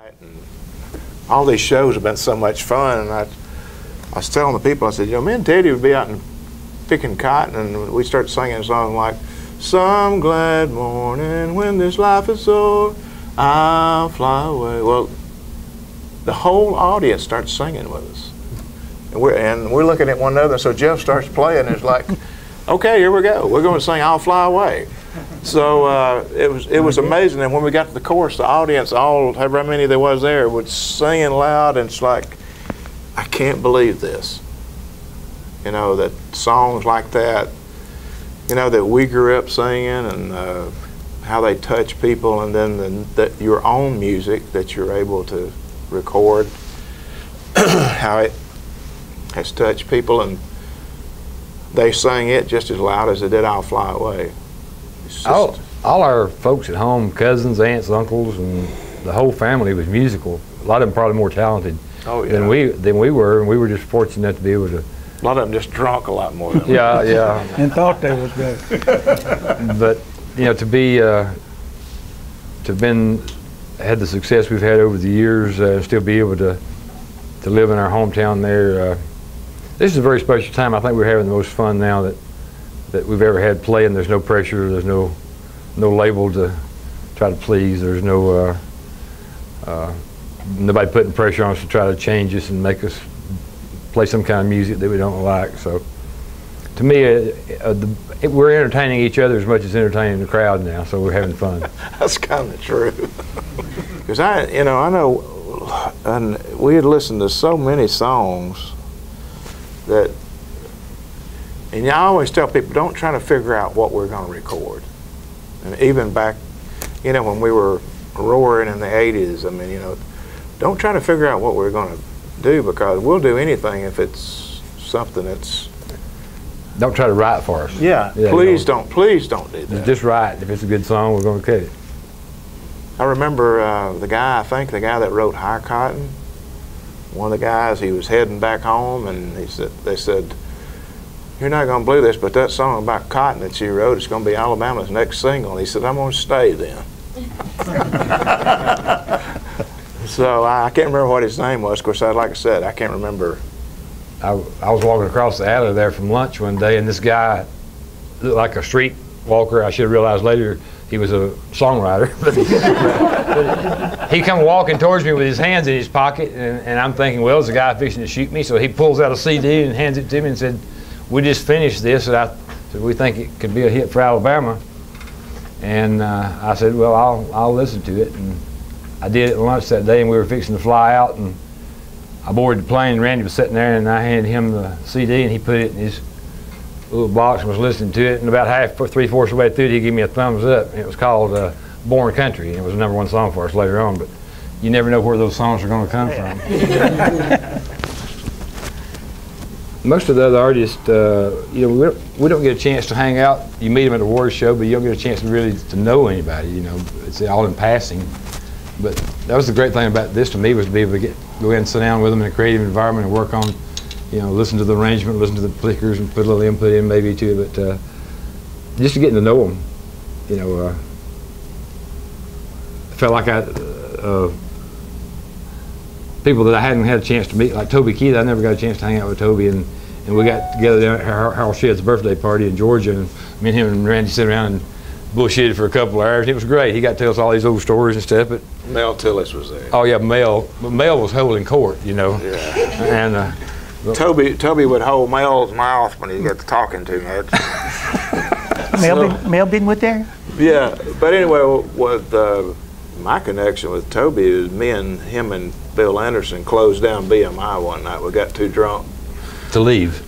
And all these shows have been so much fun, and I was telling the people, I said, you know, me and Teddy would be out and picking cotton, and we start singing a song like, "Some glad morning when this life is o'er, I'll fly away." Well, the whole audience starts singing with us, and we're looking at one another. So Jeff starts playing, and it's like, okay, here we go. We're going to sing "I'll Fly Away." So it was amazing. And when we got to the chorus, the audience, all however many there was there, would singing loud, and it's like, I can't believe this. You know, that songs like that, you know, that we grew up singing, and how they touch people, and then your own music that you're able to record, how it has touched people, and they sang it just as loud as they did "I'll Fly Away." All our folks at home, cousins, aunts, uncles, and the whole family was musical. A lot of them probably more talented than we were, and we were just fortunate enough to be able to. A lot of them just drunk a lot more than yeah, yeah. And thought they was good. But you know, to have had the success we've had over the years, still be able to live in our hometown there. This is a very special time. I think we're having the most fun now that we've ever had playing. There's no pressure. There's no label to try to please. There's no nobody putting pressure on us to try to change us and make us play some kind of music that we don't like. So to me, we're entertaining each other as much as entertaining the crowd now, so we're having fun. That's kind of true. Because I know, and we had listened to so many songs that, and I always tell people, don't try to figure out what we're going to record. And even back, you know, when we were roaring in the 80s, I mean, you know, don't try to figure out what we're going to do, because we'll do anything if it's something that's. Don't try to write for us. Yeah, please don't do that. Just write. If it's a good song, we're going to cut it. I remember the guy that wrote "High Cotton," one of the guys, he was heading back home, and they said, "You're not going to believe this, but that song about cotton that you wrote is going to be Alabama's next single." And he said, "I'm going to stay then." So I can't remember what his name was. Of course, like I said, I can't remember. I was walking across the alley there from lunch one day, and this guy looked like a street walker. I should have realized later he was a songwriter. But he come walking towards me with his hands in his pocket, and I'm thinking, well, there's a guy fixing to shoot me. So he pulls out a CD and hands it to me and said, "We just finished this, and I said, we think it could be a hit for Alabama." And I said, "Well, I'll listen to it." And I did it at lunch that day, and we were fixing to fly out, and I boarded the plane, and Randy was sitting there, and I handed him the CD, and he put it in his little box and was listening to it, and about three-fourths of the way through it, he gave me a thumbs up. And it was called "Born Country," and it was a #1 song for us later on, but you never know where those songs are going to come from. Most of the other artists, you know, we don't get a chance to hang out. You meet them at a award show, but you don't get a chance to know anybody. You know, it's all in passing. But that was the great thing about this to me, was to be able to go in and sit down with them in a creative environment and work on, you know, listen to the arrangement, listen to the flickers, and put a little input in maybe too. But just to getting to know them, you know, I felt like people that I hadn't had a chance to meet, like Toby Keith. I never got a chance to hang out with Toby, and we got together down at Harold Shedd's birthday party in Georgia, and me and him and Randy sat around and bullshitted for a couple of hours. It was great. He got to tell us all these old stories and stuff. But Mel Tillis was there. Oh yeah, Mel was holding court, you know. Yeah. And Toby would hold Mel's mouth when he got to talking too much. Mel been with there? Yeah, but anyway, with my connection with Toby is him and Bill Anderson closed down BMI one night. We got too drunk to leave.